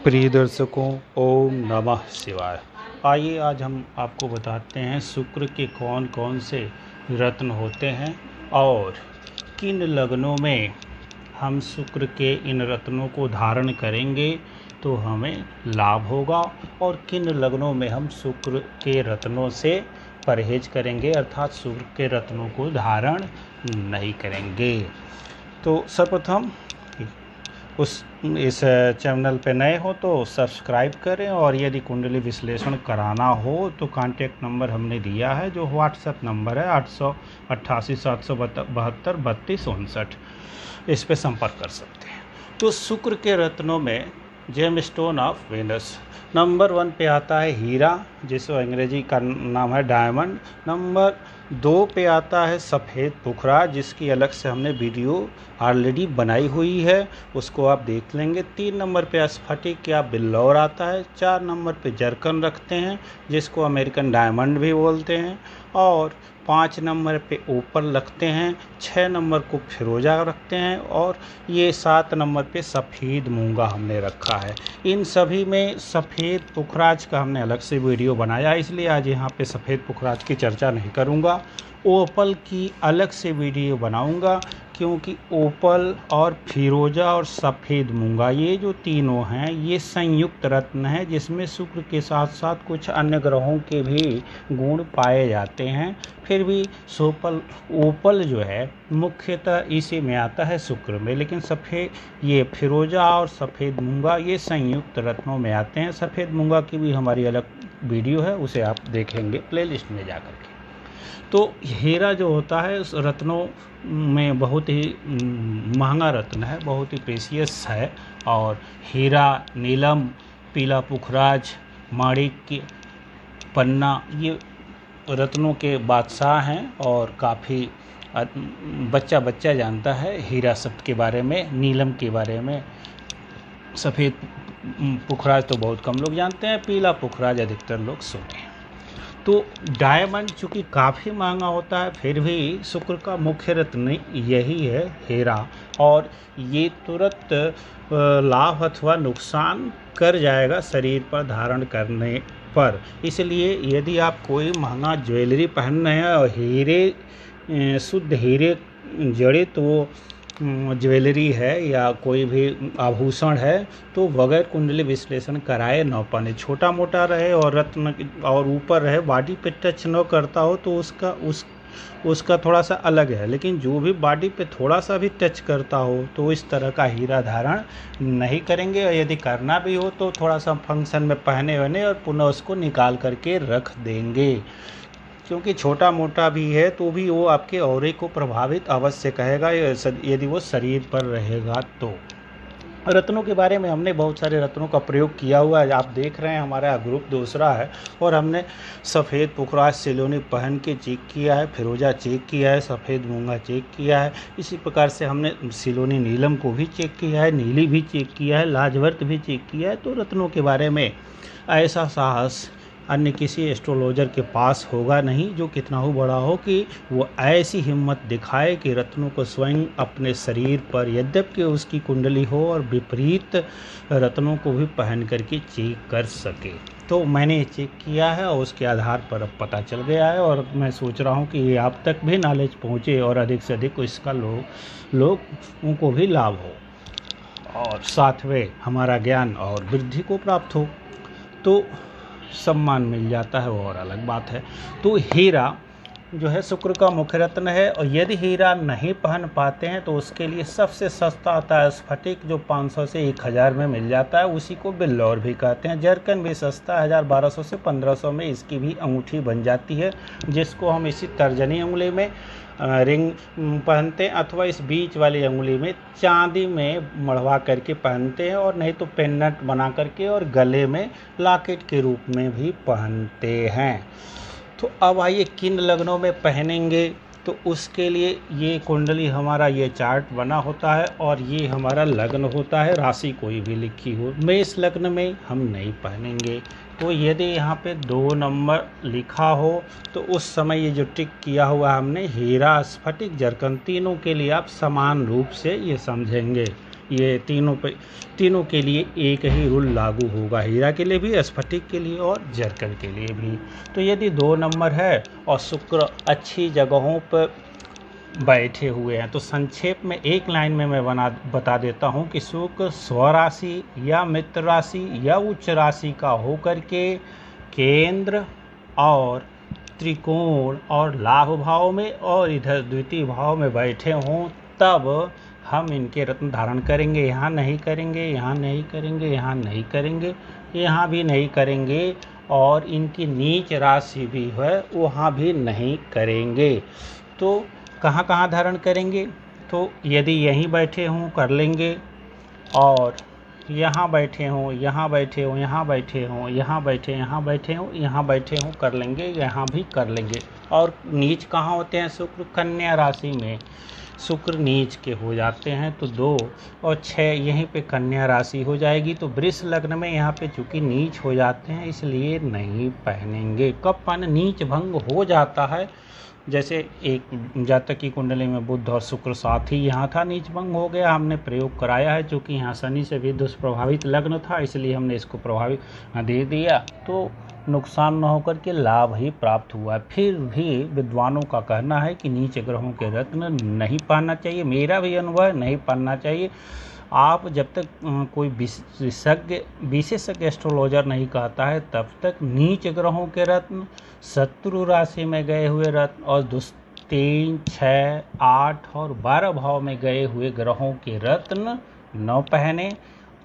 प्रिय दर्शकों, ओम नमः शिवाय। आइए आज हम आपको बताते हैं शुक्र के कौन कौन से रत्न होते हैं और किन लग्नों में हम शुक्र के इन रत्नों को धारण करेंगे तो हमें लाभ होगा और किन लग्नों में हम शुक्र के रत्नों से परहेज करेंगे अर्थात शुक्र के रत्नों को धारण नहीं करेंगे। तो सर्वप्रथम इस चैनल पे नए हो तो सब्सक्राइब करें और यदि कुंडली विश्लेषण कराना हो तो कांटेक्ट नंबर हमने दिया है जो व्हाट्सएप नंबर है 888-772-3259। इस पे संपर्क कर सकते हैं। तो शुक्र के रत्नों में gem stone of Venus number 1 पे आता है हीरा, जिसको अंग्रेजी का नाम है डायमंड। नंबर 2 पे आता है सफ़ेद पुखरा, जिसकी अलग से हमने वीडियो ऑलरेडी बनाई हुई है, उसको आप देख लेंगे। 3 नंबर पे स्फटिक या बिल्लौर आता है। 4 नंबर पे जरकन रखते हैं, जिसको अमेरिकन डायमंड भी बोलते हैं। और 5 नंबर पे ओपल रखते हैं। 6 नंबर को फिरोजा रखते हैं और ये 7 नंबर पे सफ़ेद मूंगा हमने रखा है। इन सभी में सफ़ेद पुखराज का हमने अलग से वीडियो बनाया, इसलिए आज यहाँ पे सफ़ेद पुखराज की चर्चा नहीं करूँगा। ओपल की अलग से वीडियो बनाऊँगा, क्योंकि ओपल और फिरोजा और सफ़ेद मूंगा ये जो तीनों हैं ये संयुक्त रत्न है, जिसमें शुक्र के साथ साथ कुछ अन्य ग्रहों के भी गुण पाए जाते हैं। फिर भी ओपल जो है मुख्यतः इसी में आता है शुक्र में, लेकिन ये फिरोजा और सफ़ेद मूंगा ये संयुक्त रत्नों में आते हैं। सफ़ेद मूंगा की भी हमारी अलग वीडियो है, उसे आप देखेंगे प्लेलिस्ट में जाकर के। तो हीरा जो होता है उस रत्नों में बहुत ही महंगा रत्न है, बहुत ही प्रेशियस है। और हीरा, नीलम, पीला पुखराज, माणिक्य, पन्ना ये रत्नों के बादशाह हैं और काफ़ी बच्चा जानता है हीरा शब्द के बारे में, नीलम के बारे में। सफ़ेद पुखराज तो बहुत कम लोग जानते हैं, पीला पुखराज अधिकतर लोग सुने हैं। तो डायमंड चूँकि काफ़ी महंगा होता है, फिर भी शुक्र का मुख्य रत्न यही है हीरा, और ये तुरंत लाभ अथवा नुकसान कर जाएगा शरीर पर धारण करने पर। इसलिए यदि आप कोई महंगा ज्वेलरी पहन रहे हैं और शुद्ध हीरे जड़ित वो ज्वेलरी है या कोई भी आभूषण है तो बगैर कुंडली विश्लेषण कराए न पहने। छोटा मोटा रहे और रत्न और ऊपर रहे, बॉडी पे टच न करता हो तो उसका थोड़ा सा अलग है, लेकिन जो भी बॉडी पे थोड़ा सा भी टच करता हो तो इस तरह का हीरा धारण नहीं करेंगे। और यदि करना भी हो तो थोड़ा सा फंक्शन में पहने वहने और पुनः उसको निकाल करके रख देंगे, क्योंकि छोटा मोटा भी है तो भी वो आपके ऑरे को प्रभावित अवश्य करेगा यदि वो शरीर पर रहेगा तो। रत्नों के बारे में हमने बहुत सारे रत्नों का प्रयोग किया हुआ है, आप देख रहे हैं हमारा ग्रुप दूसरा है, और हमने सफ़ेद पुखराज सिलोनी पहन के चेक किया है, फिरोजा चेक किया है, सफ़ेद मूंगा चेक किया है। इसी प्रकार से हमने सिलोनी नीलम को भी चेक किया है, नीली भी चेक किया है, लाजवर्त भी चेक किया है। तो रत्नों के बारे में ऐसा साहस अन्य किसी एस्ट्रोलॉजर के पास होगा नहीं जो कितना हो बड़ा हो कि वो ऐसी हिम्मत दिखाए कि रत्नों को स्वयं अपने शरीर पर, यद्यपि उसकी कुंडली हो, और विपरीत रत्नों को भी पहन करके चेक कर सके। तो मैंने ये चेक किया है और उसके आधार पर अब पता चल गया है, और मैं सोच रहा हूँ कि ये आप तक भी नॉलेज पहुँचे और अधिक से अधिक इसका लोगों को भी लाभ हो और साथ में हमारा ज्ञान और वृद्धि को प्राप्त हो, तो सम्मान मिल जाता है, वो और अलग बात है। तो हीरा जो है शुक्र का मुख्य रत्न है, और यदि हीरा नहीं पहन पाते हैं तो उसके लिए सबसे सस्ता आता है स्फटिक, जो 500 से 1000 में मिल जाता है, उसी को बिल्लौर भी कहते हैं। जरकन भी सस्ता है, 1200 से 1500 में इसकी भी अंगूठी बन जाती है, जिसको हम इसी तर्जनी उंगली में रिंग पहनते हैं अथवा इस बीच वाली उंगली में चांदी में मढ़वा करके पहनते हैं, और नहीं तो पेंडेंट बना करके और गले में लॉकेट के रूप में भी पहनते हैं। तो अब आइए किन लग्नों में पहनेंगे, तो उसके लिए ये कुंडली हमारा ये चार्ट बना होता है और ये हमारा लग्न होता है, राशि कोई भी लिखी हो। मेष लग्न में हम नहीं पहनेंगे, तो यदि यहाँ पे 2 नंबर लिखा हो तो उस समय ये जो टिक किया हुआ हमने हीरा, स्फटिक, जरकन, तीनों के लिए आप समान रूप से ये समझेंगे। ये तीनों के लिए एक ही रूल लागू होगा, हीरा के लिए भी, स्फटिक के लिए और जरकन के लिए भी। तो यदि 2 नंबर है और शुक्र अच्छी जगहों पर बैठे हुए हैं तो संक्षेप में एक लाइन में मैं बता देता हूं कि शुक्र स्वराशि या मित्र राशि या उच्च राशि का होकर के केंद्र और त्रिकोण और लाभ भाव में और इधर द्वितीय भाव में बैठे हों तब हम इनके रत्न धारण करेंगे। यहाँ नहीं करेंगे, यहाँ नहीं करेंगे, यहाँ नहीं करेंगे, यहाँ भी नहीं करेंगे और इनकी नीच राशि भी है वहाँ भी नहीं करेंगे। तो कहाँ कहाँ धारण करेंगे? तो यदि यहीं बैठे हों कर लेंगे, और यहाँ बैठे हों, यहाँ बैठे हों, यहाँ बैठे हों, यहाँ बैठे, यहाँ बैठे हों, यहाँ बैठे हों कर लेंगे, यहाँ भी कर लेंगे। और नीच कहाँ होते हैं? शुक्र कन्या राशि में शुक्र नीच के हो जाते हैं। तो 2 और 6 यहीं पे कन्या राशि हो जाएगी। तो वृष लग्न में यहाँ पे चूंकि नीच हो जाते हैं इसलिए नहीं पहनेंगे। कब पहने? नीच भंग हो जाता है, जैसे एक जातक की कुंडली में बुध और शुक्र साथ ही यहाँ था, नीच भंग हो गया, हमने प्रयोग कराया है। चूँकि यहाँ शनि से भी दुष्प्रभावित लग्न था इसलिए हमने इसको प्रभावित दे दिया, तो नुकसान न होकर के लाभ ही प्राप्त हुआ। फिर भी विद्वानों का कहना है कि नीच ग्रहों के रत्न नहीं पहनना चाहिए। मेरा भी अनुभव है, नहीं पहनना चाहिए। आप जब तक कोई विशेषज्ञ एस्ट्रोलॉजर नहीं कहता है तब तक नीच ग्रहों के रत्न, शत्रु राशि में गए हुए रत्न और 3, 6, 8 और 12 भाव में गए हुए ग्रहों के रत्न न पहने।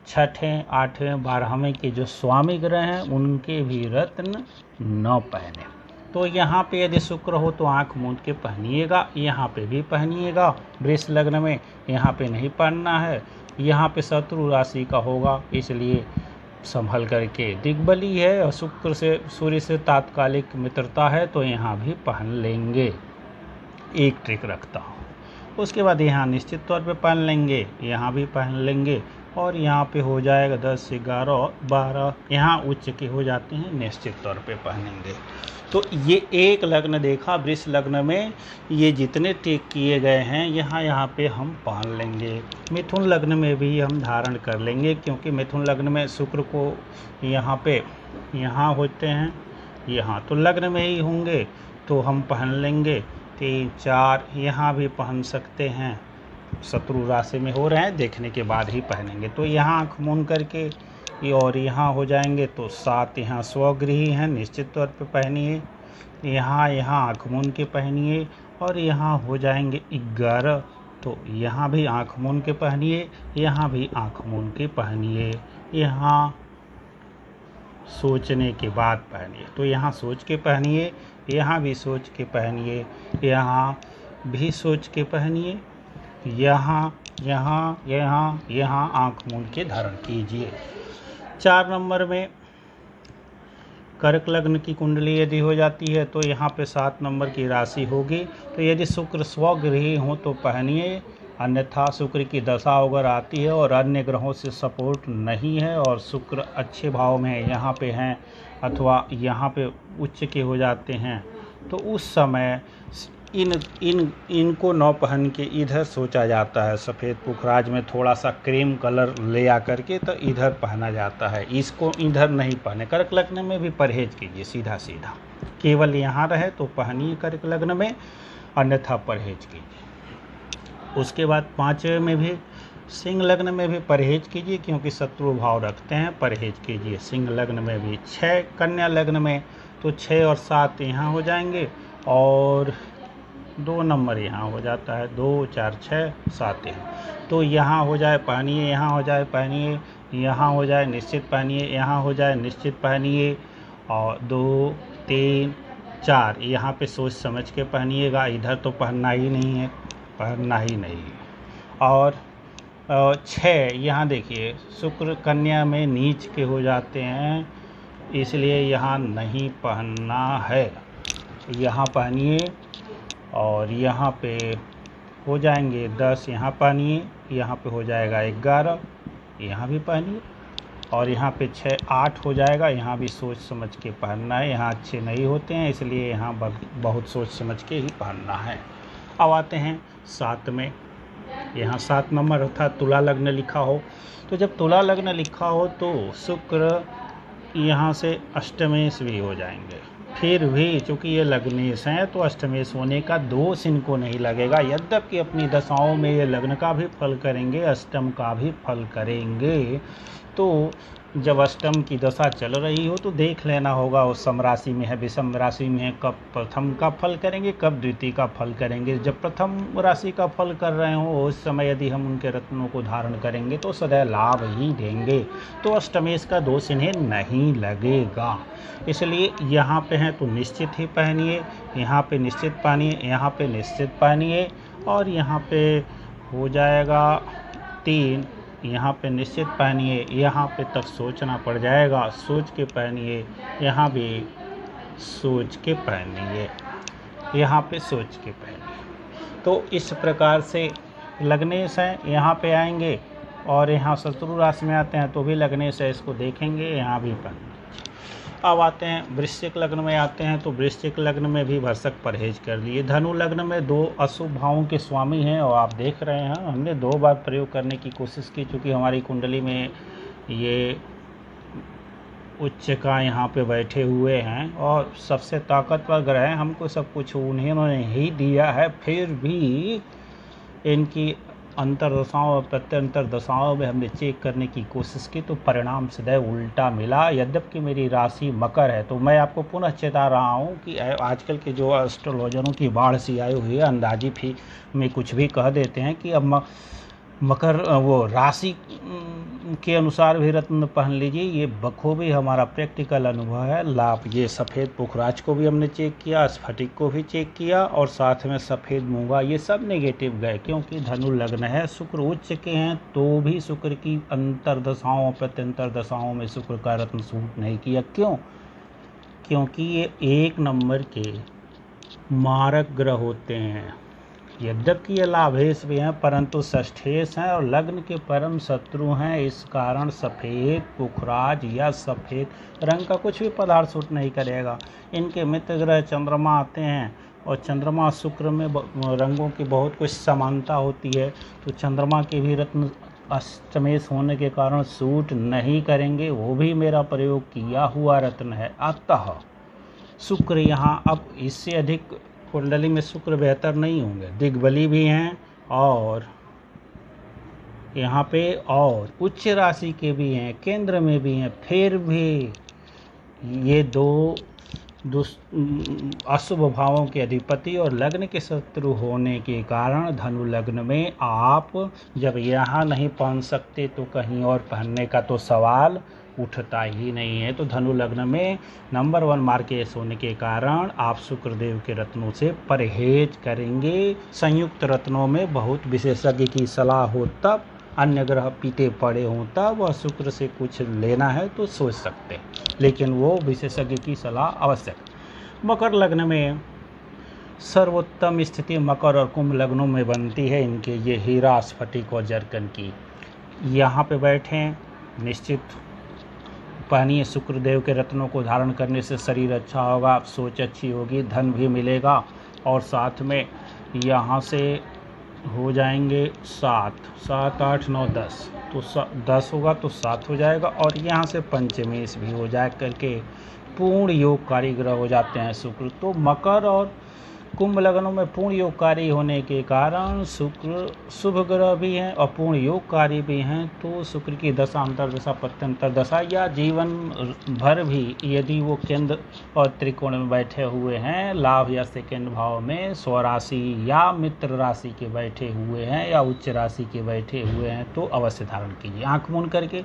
6ठें, 8वें, 12वें के जो स्वामी ग्रह हैं उनके भी रत्न न पहने। तो यहाँ पे यदि शुक्र हो तो आँख मूंद के पहनिएगा, यहाँ पे भी पहनिएगा। वृष लग्न में यहाँ पे नहीं पहनना है, यहाँ पे शत्रु राशि का होगा इसलिए संभल करके। दिग्बली है और शुक्र से सूर्य से तात्कालिक मित्रता है तो यहाँ भी पहन लेंगे। एक ट्रिक रखता हूँ। उसके बाद यहाँ निश्चित तौर पे पहन लेंगे, यहाँ भी पहन लेंगे और यहाँ पे हो जाएगा 10, 11, 12 यहाँ उच्च के हो जाते हैं, निश्चित तौर पे पहनेंगे। तो ये एक लग्न देखा वृष लग्न में, ये जितने टिक किए गए हैं यहाँ पे हम पहन लेंगे। मिथुन लग्न में भी हम धारण कर लेंगे क्योंकि मिथुन लग्न में शुक्र को यहाँ पे यहाँ होते हैं, यहाँ तो लग्न में ही होंगे तो हम पहन लेंगे। 3, 4 यहाँ भी पहन सकते हैं, शत्रु राशि में हो रहे हैं देखने के बाद ही पहनेंगे। तो यहाँ आँख मूंद करके और यहाँ हो जाएंगे तो 7 यहाँ स्वगृही हैं, निश्चित तौर पे पहनिए। यहाँ आँख मूंद के पहनिए और यहाँ हो जाएंगे 11, तो यहाँ भी आँख मूंद के पहनिए, यहाँ भी आँख मूंद के पहनिए। यहाँ सोचने के बाद पहनिए, तो यहाँ सोच के पहनिए, यहाँ भी सोच के पहनिए, यहाँ भी सोच के पहनिए, यहाँ आँख मूंद के धारण कीजिए। 4 नंबर में कर्क लग्न की कुंडली यदि हो जाती है तो यहाँ पे 7 नंबर की राशि होगी। तो यदि शुक्र स्वगृही हो तो पहनिए, अन्यथा शुक्र की दशा अगर आती है और अन्य ग्रहों से सपोर्ट नहीं है और शुक्र अच्छे भाव में यहाँ पे हैं अथवा यहाँ पे उच्च के हो जाते हैं तो उस समय इनको न पहन के इधर सोचा जाता है। सफ़ेद पुखराज में थोड़ा सा क्रीम कलर ले आकर के तो इधर पहना जाता है, इसको इधर नहीं पहने। कर्क लग्न में भी परहेज कीजिए, सीधा सीधा केवल यहाँ रहे तो पहनिए कर्क लग्न में, अन्यथा परहेज कीजिए। उसके बाद 5वें में भी सिंह लग्न में भी परहेज कीजिए क्योंकि शत्रु भाव रखते हैं, परहेज कीजिए। सिंह लग्न में भी 6 कन्या लग्न में तो 6 और 7 यहाँ हो जाएंगे और 2 नंबर यहाँ हो जाता है, 2, 4, 6, 7 यहाँ। तो यहाँ हो जाए पहनिए, यहाँ हो जाए पहनिए, यहाँ हो जाए निश्चित पहनिए, यहाँ हो जाए निश्चित पहनिए और 2, 3, 4 यहाँ पे सोच समझ के पहनिएगा, इधर तो पहनना ही नहीं है, पहनना ही नहीं है। और 6 यहाँ देखिए शुक्र कन्या में नीच के हो जाते हैं इसलिए यहाँ नहीं पहनना है, यहाँ पहनिए। और यहाँ पे हो जाएंगे 10 यहाँ पहनिए, यहाँ पे हो जाएगा 11 यहाँ भी पहनिए और यहाँ पे 6, 8 हो जाएगा, यहाँ भी सोच समझ के पहनना है। यहाँ अच्छे नहीं होते हैं इसलिए यहाँ बहुत सोच समझ के ही पहनना है। अब आते हैं 7 में यहाँ 7 नंबर अर्थात तुला लग्न लिखा हो। तो जब तुला लग्न लिखा हो तो शुक्र यहाँ से अष्टमेश भी हो जाएंगे। फिर भी चूँकि ये लग्नेश हैं तो अष्टमेश होने का दोष इनको नहीं लगेगा, यद्यपि अपनी दशाओं में ये लग्न का भी फल करेंगे, अष्टम का भी फल करेंगे। तो जब अष्टम की दशा चल रही हो तो देख लेना होगा वो सम राशि में है, विषम राशि में है, कब प्रथम का फल करेंगे, कब द्वितीय का फल करेंगे। जब प्रथम राशि का फल कर रहे हो उस समय यदि हम उनके रत्नों को धारण करेंगे तो सदैव लाभ ही देंगे, तो अष्टमेश का दोष इन्हें नहीं लगेगा। इसलिए यहाँ पे हैं तो निश्चित ही पहनिए, यहाँ पे निश्चित पहनिए, यहाँ पे निश्चित पहनिए, और यहाँ पे हो जाएगा 3, यहाँ पे निश्चित पहनिए, यहाँ पे तक सोचना पड़ जाएगा, सोच के पहनिए, यहाँ भी सोच के पहनिए, यहाँ पे सोच के पहनिए। तो इस प्रकार से लग्नेश हैं, यहाँ पे आएंगे, और यहाँ शत्रु राशि में आते हैं तो भी लग्नेश है, इसको देखेंगे, यहाँ भी पहनिए। अब आते हैं वृश्चिक लग्न में आते हैं तो वृश्चिक लग्न में भी भरसक परहेज कर लिए। धनु लग्न में 2 अशुभ भावों के स्वामी हैं, और आप देख रहे हैं हमने 2 बार प्रयोग करने की कोशिश की, चूँकि हमारी कुंडली में ये उच्च का यहाँ पे बैठे हुए हैं और सबसे ताकतवर ग्रह हैं, हमको सब कुछ उन्होंने ही दिया है, फिर भी इनकी अंतर्दशाओं और प्रत्यंतर दशाओं में हमने चेक करने की कोशिश की तो परिणाम सदैव उल्टा मिला। यद्यपि मेरी राशि मकर है, तो मैं आपको पुनः चेता रहा हूँ कि आजकल के जो एस्ट्रोलॉजरों की बाढ़ सी आई हुई है, अंदाजी भी में कुछ भी कह देते हैं कि अब मकर वो राशि के अनुसार भी रत्न पहन लीजिए। ये बखूबी हमारा प्रैक्टिकल अनुभव है। लाभ ये सफ़ेद पुखराज को भी हमने चेक किया, स्फटिक को भी चेक किया, और साथ में सफ़ेद मूंगा, ये सब नेगेटिव गए, क्योंकि धनु लग्न है, शुक्र उच्च के हैं, तो भी शुक्र की अंतर्दशाओं प्रत्यंतर दशाओं में शुक्र का रत्न सूट नहीं किया। क्यों? क्योंकि ये 1 नंबर के मारक ग्रह होते हैं। यद्यपि ये लाभेश भी हैं परंतु षष्ठेश हैं और लग्न के परम शत्रु हैं। इस कारण सफ़ेद पुखराज या सफ़ेद रंग का कुछ भी पदार्थ सूट नहीं करेगा। इनके मित्र ग्रह चंद्रमा आते हैं, और चंद्रमा शुक्र में रंगों की बहुत कुछ समानता होती है, तो चंद्रमा के भी रत्न अष्टमेश होने के कारण सूट नहीं करेंगे। वो भी मेरा प्रयोग किया हुआ रत्न है। अतः शुक्र यहाँ अब इससे अधिक कुंडली में शुक्र बेहतर नहीं होंगे। दिग्बली भी हैं और यहाँ पे और उच्च राशि के भी हैं, केंद्र में भी हैं, फिर भी ये 2 अशुभ भावों के अधिपति और लग्न के शत्रु होने के कारण धनु लग्न में आप जब यहाँ नहीं पहन सकते तो कहीं और पहनने का तो सवाल उठता ही नहीं है। तो धनु लग्न में नंबर 1 मार्केश होने के कारण आप शुक्रदेव के रत्नों से परहेज करेंगे। संयुक्त रत्नों में बहुत विशेषज्ञ की सलाह हो तब, अन्य ग्रह पीते पड़े हों तब, वह शुक्र से कुछ लेना है तो सोच सकते, लेकिन वो विशेषज्ञ की सलाह आवश्यक। मकर लग्न में सर्वोत्तम स्थिति मकर और कुंभ लग्नों में बनती है इनके, ये हीरा, स्फटिक और जरकन की। यहाँ पे बैठे निश्चित पहनिए, शुक्रदेव के रत्नों को धारण करने से शरीर अच्छा होगा, सोच अच्छी होगी, धन भी मिलेगा, और साथ में यहाँ से हो जाएंगे 7, 7, 8, 9, 10, तो 10 होगा तो 7 हो जाएगा, और यहाँ से पंचमेश भी हो जाए करके पूर्ण योगकारी ग्रह हो जाते हैं शुक्र। तो मकर और कुंभ लग्नों में पूर्ण योगकारी होने के कारण शुक्र शुभ ग्रह भी हैं और पूर्ण योगकारी भी हैं। तो शुक्र की दशा, अंतर्दशा, प्रत्यंतर दशा या जीवन भर भी यदि वो केंद्र और त्रिकोण में बैठे हुए हैं, लाभ या सेकंड भाव में स्वराशि या मित्र राशि के बैठे हुए हैं या उच्च राशि के बैठे हुए हैं, तो अवश्य धारण कीजिए। आँख मूंद करके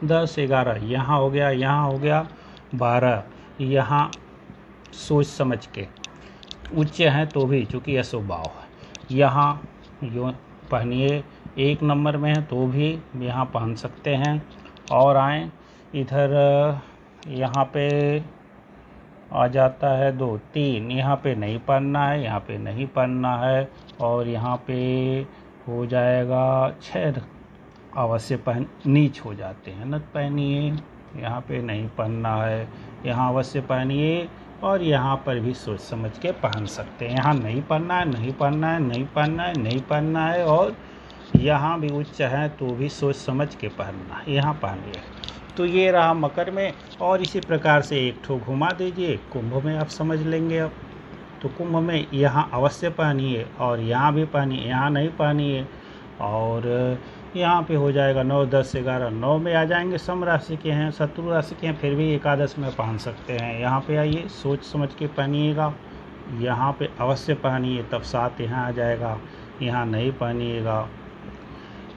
10, 11 यहाँ हो गया, यहाँ हो गया 12, यहाँ सोच समझ के। उच्च हैं तो भी चूँकि अशुभ भाव है, यहाँ यो पहनिए। 1 नंबर में है तो भी यहाँ पहन सकते हैं। और आएँ इधर, यहाँ पे आ जाता है 2, 3, यहाँ पे नहीं पहनना है, यहाँ पे नहीं पहनना है, और यहाँ पे हो जाएगा 6 अवश्य पहन, नीच हो जाते हैं न पहनिए। यहाँ पे नहीं पहनना है, यहाँ अवश्य पहनिए, और यहाँ पर भी सोच समझ के पहन सकते हैं। यहाँ नहीं पहनना है, नहीं पहनना है, नहीं पहनना है, नहीं पहनना है, और यहाँ भी उच्च है तो भी सोच समझ के पहनना, यहाँ पहनिए। तो ये रहा मकर में। और इसी प्रकार से एक ठो घुमा दीजिए, कुंभ में आप समझ लेंगे। अब तो कुंभ में यहाँ अवश्य पहनिए और यहाँ भी पहनिए, यहाँ नहीं पहनिए। और यहाँ पे हो जाएगा 9, 10, 11, 9 में आ जाएंगे। सम राशि के हैं, शत्रु राशि के हैं, फिर भी एकादश में पहन सकते हैं। यहाँ पे आइए, सोच समझ के पहनिएगा। यहाँ पे अवश्य पहनिए, तब 7 यहाँ आ जाएगा। यहाँ नहीं पहनिएगा।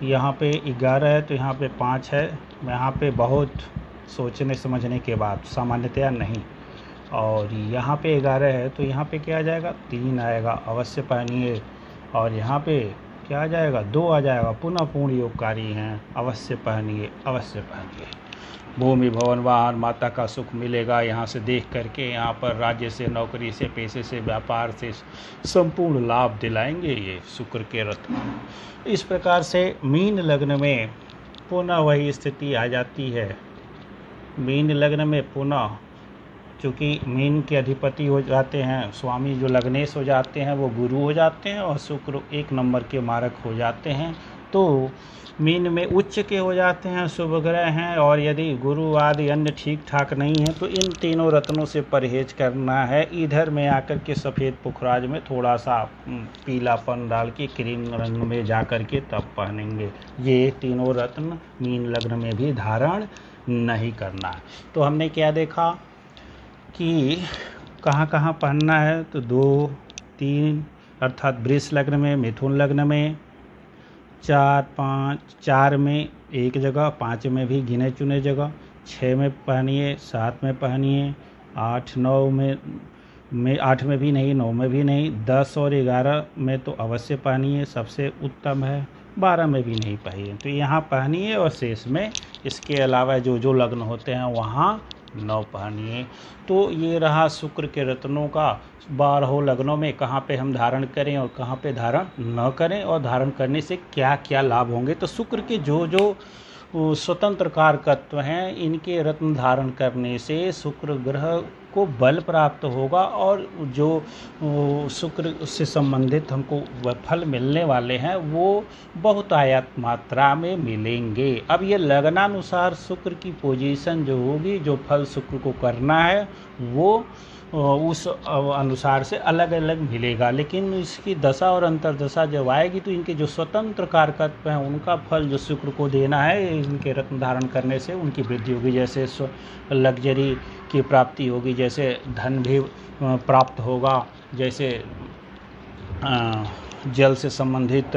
यहाँ पे 11 है तो यहाँ पे 5 है। यहाँ पे बहुत सोचने समझने के बाद, सामान्यतया नहीं। और यहाँ पे 11 है तो यहाँ पे क्या आ जाएगा, 3 आएगा, अवश्य पहनिए। और यहाँ पे क्या आ जाएगा, 2 आ जाएगा, पुनः पूर्ण योगकारी हैं, अवश्य पहनिए, अवश्य पहनिए। भूमि भवन वाहन माता का सुख मिलेगा यहाँ से देख करके। यहाँ पर राज्य से, नौकरी से, पैसे से, व्यापार से संपूर्ण लाभ दिलाएंगे ये शुक्र के रत्न। इस प्रकार से मीन लग्न में पुनः वही स्थिति आ जाती है। मीन लग्न में पुनः चूँकि मीन के अधिपति हो जाते हैं, स्वामी जो लग्नेश हो जाते हैं वो गुरु हो जाते हैं, और शुक्र 1 नंबर के मारक हो जाते हैं। तो मीन में उच्च के हो जाते हैं, शुभ ग्रह हैं। और यदि गुरु आदि अन्य ठीक ठाक नहीं है तो इन तीनों रत्नों से परहेज करना है। इधर में आकर के सफ़ेद पुखराज में थोड़ा सा पीलापन डाल के क्रीम रंग में जा कर के तब पहनेंगे। ये तीनों रत्न मीन लग्न में भी धारण नहीं करना है। तो हमने क्या देखा कि कहाँ कहाँ पहनना है। तो 2, 3 अर्थात वृष लग्न में, मिथुन लग्न में, 4, 5, 4 में एक जगह, 5 में भी गिने चुने जगह, 6 में पहनिए, 7 में पहनिए, 8, 9 में 8 में भी नहीं, 9 में भी नहीं, 10 और 11 में तो अवश्य पहनिए, सबसे उत्तम है। 12 में भी नहीं पहनिए, तो यहाँ पहनिए। और शेष में इसके अलावा जो जो लग्न होते हैं वहाँ 9 पहनिए। तो ये रहा शुक्र के रत्नों का 12 लग्नों में कहाँ पे हम धारण करें और कहाँ पे धारण न करें, और धारण करने से क्या क्या लाभ होंगे। तो शुक्र के जो जो स्वतंत्र कारकत्व हैं, इनके रत्न धारण करने से शुक्र ग्रह को बल प्राप्त होगा, और जो शुक्र से संबंधित हमको फल मिलने वाले हैं वो बहुत आयत मात्रा में मिलेंगे। अब ये लगनानुसार शुक्र की पोजीशन जो होगी, जो फल शुक्र को करना है वो उस अनुसार से अलग अलग मिलेगा। लेकिन इसकी दशा और अंतर्दशा जब आएगी तो इनके जो स्वतंत्र कारकत्व हैं उनका फल जो शुक्र को देना है, इनके रत्न धारण करने से उनकी वृद्धि होगी। जैसे लग्जरी की प्राप्ति होगी, जैसे धन भी प्राप्त होगा, जैसे जल से संबंधित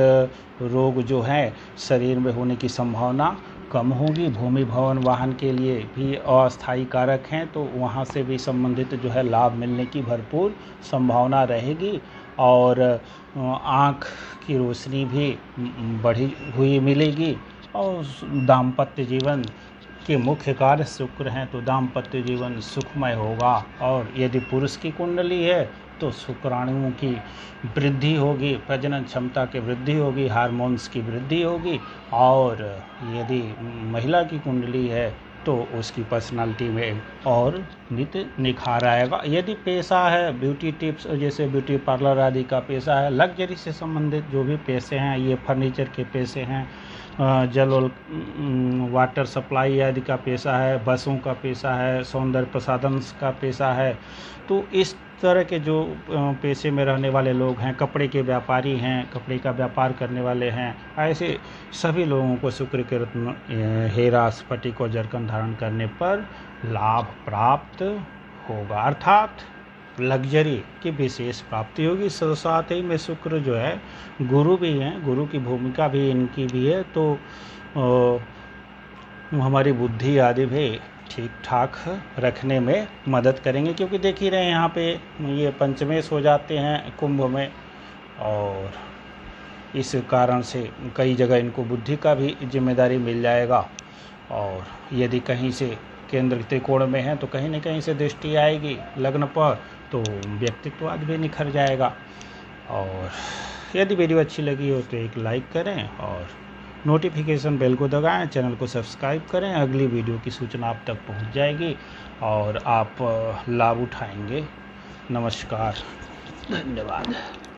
रोग जो है शरीर में होने की संभावना कम होगी। भूमि भवन वाहन के लिए भी अस्थायी कारक हैं, तो वहाँ से भी संबंधित जो है लाभ मिलने की भरपूर संभावना रहेगी। और आँख की रोशनी भी बढ़ी हुई मिलेगी। और दाम्पत्य जीवन के मुख्य कार्य शुक्र हैं, तो दाम्पत्य जीवन सुखमय होगा। और यदि पुरुष की कुंडली है तो शुक्राणुओं की वृद्धि होगी, प्रजनन क्षमता की वृद्धि होगी, हार्मोन्स की वृद्धि होगी। और यदि महिला की कुंडली है तो उसकी पर्सनालिटी में और नित्य निखार आएगा। यदि पेशा है ब्यूटी टिप्स, जैसे ब्यूटी पार्लर आदि का पेशा है, लग्जरी से संबंधित जो भी पैसे हैं, ये फर्नीचर के पैसे हैं, जल और वाटर सप्लाई आदि का पेशा है, बसों का पेशा है, सौंदर्य प्रसाधन का पेशा है, तो इस तरह के जो पेशे में रहने वाले लोग हैं, कपड़े के व्यापारी हैं, कपड़े का व्यापार करने वाले हैं, ऐसे सभी लोगों को शुक्र के रत्न हीरा, स्फटिक और जरकन धारण करने पर लाभ प्राप्त होगा, अर्थात लग्जरी की विशेष प्राप्ति होगी। साथ ही में शुक्र जो है गुरु भी हैं, गुरु की भूमिका भी इनकी भी है, तो हमारी बुद्धि आदि भी ठीक ठाक रखने में मदद करेंगे। क्योंकि देख ही रहे हैं यहाँ पे ये पंचमेश हो जाते हैं कुंभ में, और इस कारण से कई जगह इनको बुद्धि का भी जिम्मेदारी मिल जाएगा। और यदि कहीं से केंद्र त्रिकोण में है तो कहीं न कहीं से दृष्टि आएगी लग्न पर, तो व्यक्तित्वाद भी निखर जाएगा। और यदि वीडियो अच्छी लगी हो तो एक लाइक करें और नोटिफिकेशन बेल को दबाएं, चैनल को सब्सक्राइब करें। अगली वीडियो की सूचना आप तक पहुंच जाएगी और आप लाभ उठाएंगे। नमस्कार, धन्यवाद।